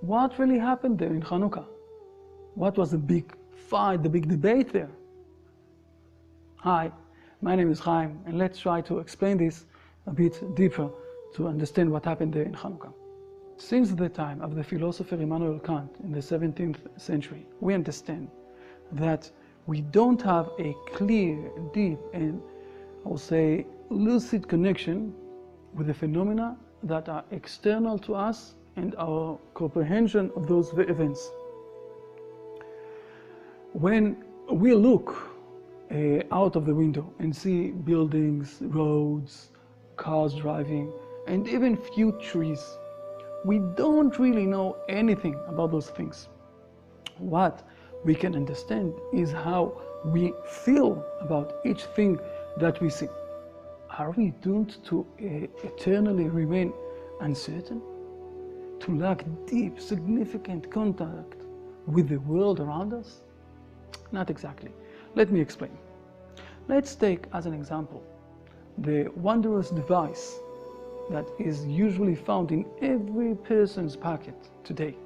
what really happened there in Chanuka? What was the big fight, the big debate there? Hi, my name is Chaim, and let's try to explain this a bit deeper to understand what happened there in Chanuka. Since the time of the philosopher Immanuel Kant in the 17th century, we understand that we don't have a clear, deep, and I will say lucid connection with the phenomena that are external to us and our comprehension of those events. When we look out of the window and see buildings, roads, cars driving, and even few trees, we don't really know anything about those things. What we can understand is how we feel about each thing that we see. Are we doomed to eternally remain uncertain? To lack deep, significant contact with the world around us? Not exactly. Let me explain. Let's take as an example the wondrous device that is usually found in every person's pocket today.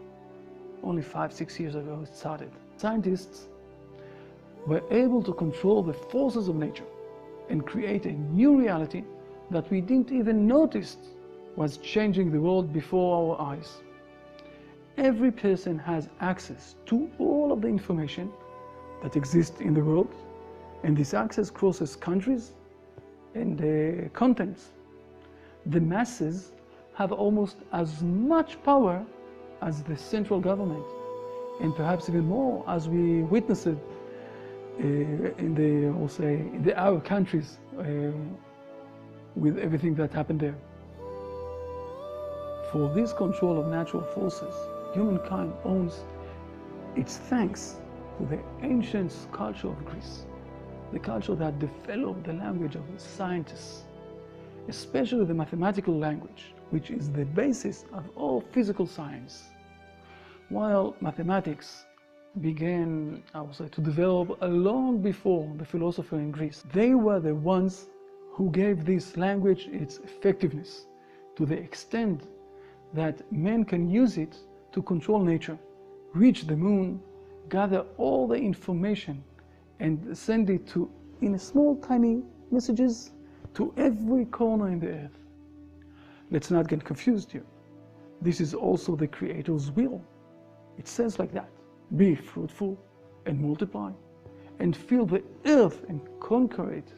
Only 5-6 years ago it started. Scientists were able to control the forces of nature and create a new reality that we didn't even notice was changing the world before our eyes. Every person has access to all of the information that exists in the world, and this access crosses countries and continents. The masses have almost as much power as the central government, and perhaps even more, as we witnessed in the Arab countries with everything that happened there. For this control of natural forces, humankind owes its thanks to the ancient culture of Greece, the culture that developed the language of the scientists, especially the mathematical language, which is the basis of all physical science. While mathematics began, to develop long before the philosopher in Greece, they were the ones who gave this language its effectiveness to the extent that men can use it to control nature, reach the moon, gather all the information and send it in small tiny messages to every corner in the earth. Let's not get confused here. This is also the Creator's will. It says like that: be fruitful and multiply and fill the earth and conquer it,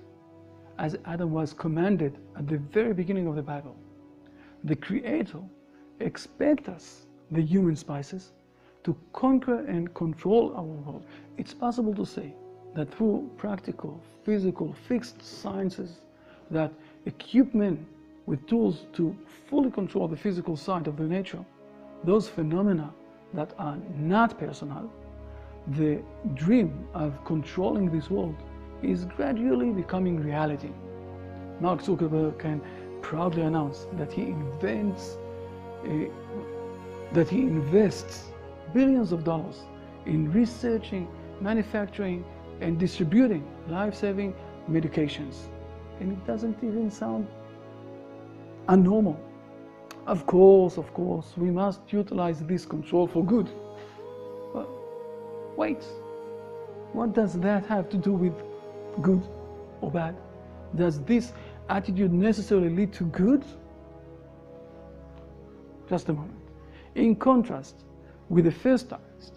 as Adam was commanded at the very beginning of the Bible. The Creator expects us, the human species, to conquer and control our world. It's possible to say that through practical, physical, fixed sciences that equip men with tools to fully control the physical side of the nature, those phenomena that are not personal, the dream of controlling this world is gradually becoming reality. Mark Zuckerberg can proudly announce that he invests billions of dollars in researching, manufacturing, and distributing life-saving medications. And it doesn't even sound unnormal. Of course, we must utilize this control for good. But wait, what does that have to do with good or bad? Does this attitude necessarily lead to good? Just a moment. In contrast with the first task,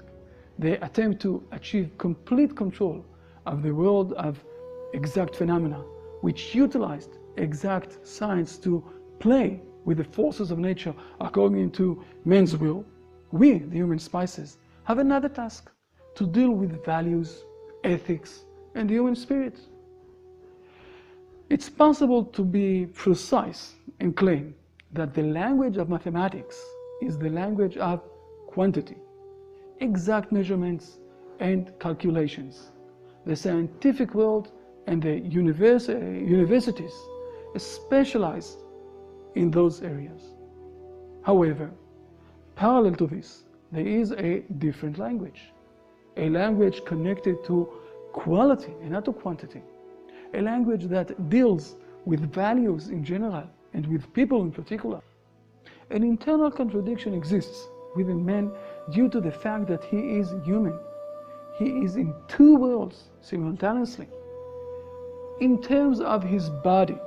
they attempt to achieve complete control of the world of exact phenomena, which utilized exact science to play with the forces of nature according to man's will. We, the human species, have another task: to deal with values, ethics, and the human spirit. It's possible to be precise and claim that the language of mathematics is the language of quantity, exact measurements and calculations. The scientific world and the universities specialize in those areas. However, parallel to this, there is a different language, a language connected to quality and not to quantity, a language that deals with values in general and with people in particular. An internal contradiction exists within man due to the fact that he is human. He is in two worlds simultaneously. In terms of his body,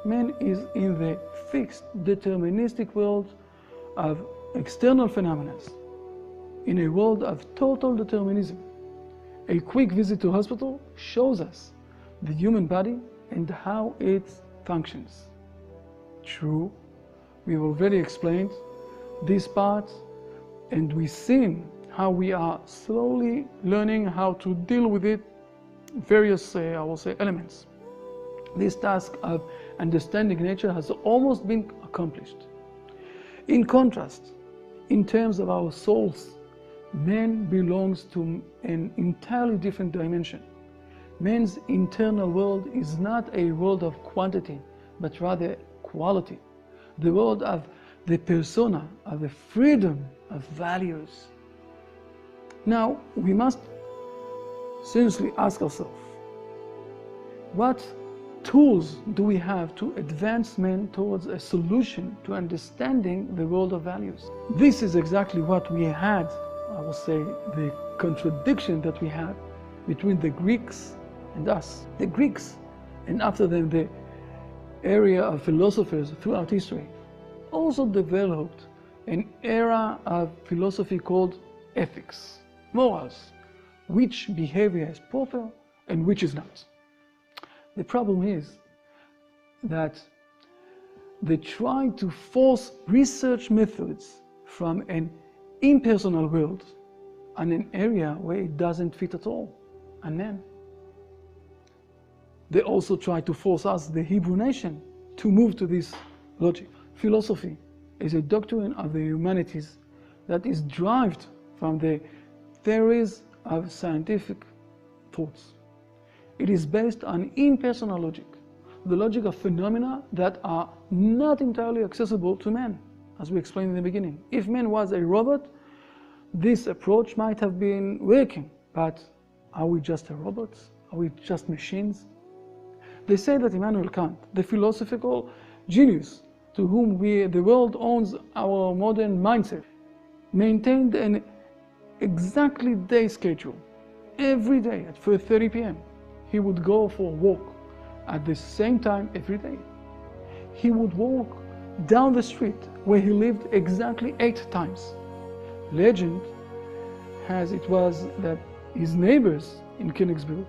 man is in the fixed, deterministic world of external phenomena, in a world of total determinism. A quick visit to hospital shows us the human body and how it functions. True, we've already explained this part, and we've seen how we are slowly learning how to deal with it, various, I will say, elements. This task of understanding nature has almost been accomplished. In contrast, in terms of our souls, man belongs to an entirely different dimension. Man's internal world is not a world of quantity, but rather quality. The world of the persona, of the freedom of values. Now, we must seriously ask ourselves, what tools do we have to advance man towards a solution to understanding the world of values? This is exactly what we had, I will say, the contradiction that we had between the Greeks and us. The Greeks, and after them the area of philosophers throughout history, also developed an era of philosophy called ethics, morals, which behavior is proper and which is not. The problem is that they try to force research methods from an impersonal world on an area where it doesn't fit at all on man. They also try to force us, the Hebrew nation, to move to this logic. Philosophy is a doctrine of the humanities that is derived from the theories of scientific thoughts. It is based on impersonal logic, the logic of phenomena that are not entirely accessible to man, as we explained in the beginning. If man was a robot, this approach might have been working, but are we just robots? Are we just machines? They say that Immanuel Kant, the philosophical genius to whom the world owes our modern mindset, maintained an exactly day schedule. Every day at 4:30 p.m. he would go for a walk at the same time every day. He would walk down the street where he lived exactly 8 times. Legend has it was that his neighbors in Königsberg,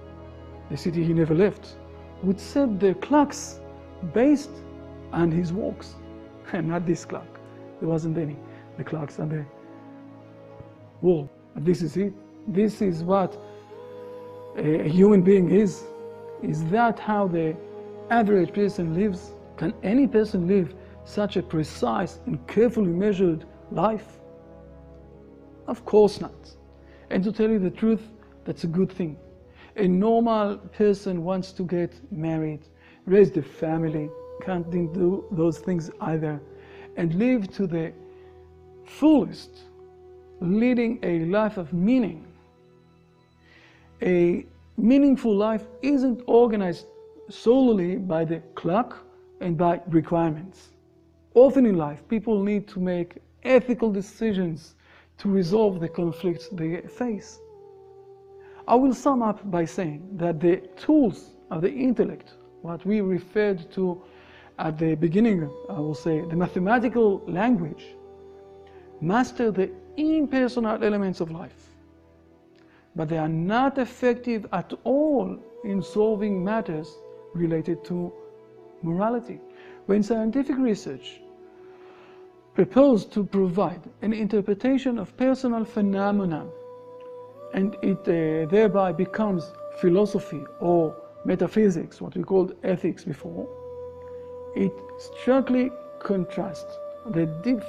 the city he never left, would set their clocks based on his walks. And not this clock. There wasn't any. The clocks on the wall. But this is it. This is what a human being is. Is that how the average person lives? Can any person live such a precise and carefully measured life? Of course not. And to tell you the truth, that's a good thing. A normal person wants to get married, raise a family, can't do those things either, and live to the fullest, leading a life of meaning. A meaningful life isn't organized solely by the clock and by requirements. Often in life, people need to make ethical decisions to resolve the conflicts they face. I will sum up by saying that the tools of the intellect, what we referred to at the beginning, I will say, the mathematical language, master the impersonal elements of life. But they are not effective at all in solving matters related to morality. When scientific research proposed to provide an interpretation of personal phenomena, and it thereby becomes philosophy or metaphysics, what we called ethics before, it strongly contrasts the deep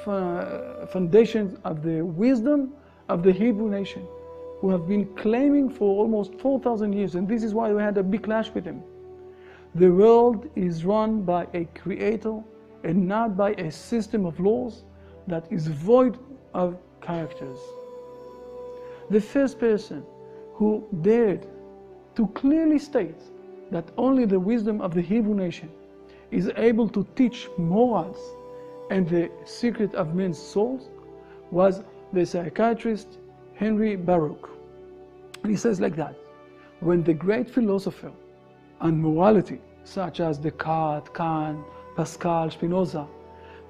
foundations of the wisdom of the Hebrew nation, who have been claiming for almost 4,000 years, and this is why we had a big clash with them. The world is run by a creator and not by a system of laws that is void of characters. The first person who dared to clearly state that only the wisdom of the Hebrew nation is able to teach morals and the secret of men's souls was the psychiatrist Henry Baruch. And he says like that: when the great philosopher and morality, such as Descartes, Kant, Pascal, Spinoza,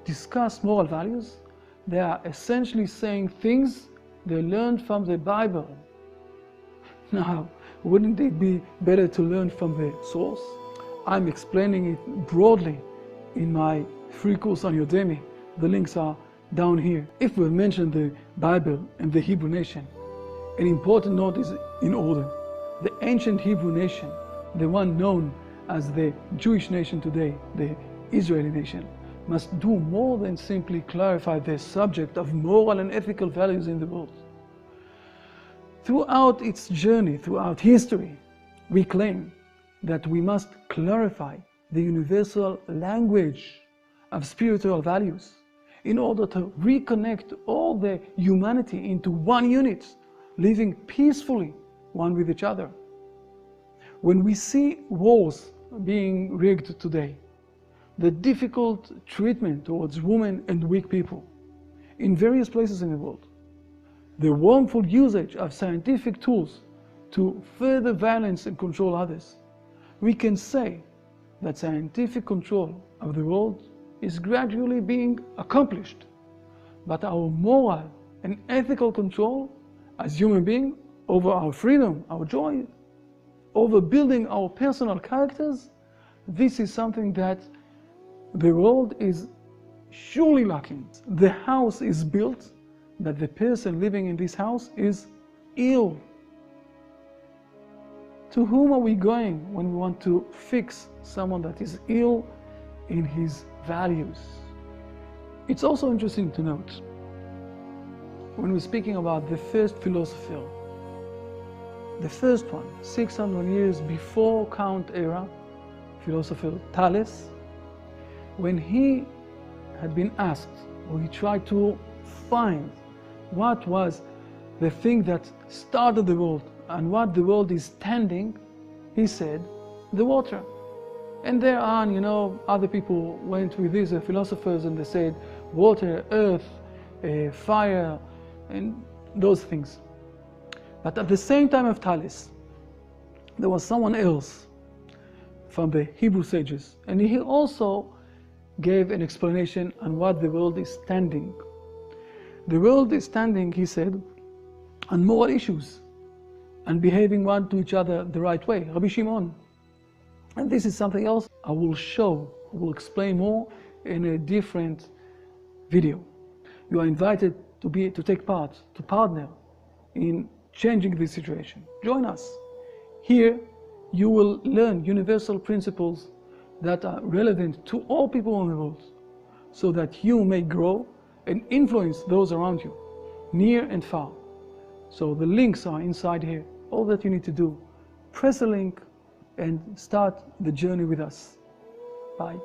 discuss moral values, they are essentially saying things they learned from the Bible. Now, wouldn't it be better to learn from the source? I'm explaining it broadly in my free course on Udemy. The links are down here. If we've mentioned the Bible and the Hebrew nation, an important note is in order. The ancient Hebrew nation, the one known as the Jewish nation today, the Israeli nation, must do more than simply clarify the subject of moral and ethical values in the world. Throughout its journey, throughout history, we claim that we must clarify the universal language of spiritual values in order to reconnect all the humanity into one unit, living peacefully one with each other. When we see wars being rigged today, the difficult treatment towards women and weak people in various places in the world, the wrongful usage of scientific tools to further violence and control others, we can say that scientific control of the world is gradually being accomplished, but our moral and ethical control as human beings over our freedom, our joy, over building our personal characters, this is something that the world is surely lacking. The house is built, but the person living in this house is ill. To whom are we going when we want to fix someone that is ill in his values? It's also interesting to note, when we're speaking about the first philosopher, the first one, 600 years before Count era, philosopher Thales, when he had been asked, or he tried to find what was the thing that started the world and what the world is standing, he said, the water. And thereon, other people went with these philosophers and they said, water, earth, fire, and those things. But at the same time of Thales, there was someone else from the Hebrew sages, and he also gave an explanation on what the world is standing. The world is standing, he said, on moral issues and behaving one to each other the right way, Rabbi Shimon. And this is something else I will explain more in a different video. You are invited to take part, to partner in changing this situation. Join us. Here you will learn universal principles that are relevant to all people in the world, so that you may grow and influence those around you, near and far. So the links are inside here. All that you need to do, press a link and start the journey with us. Bye.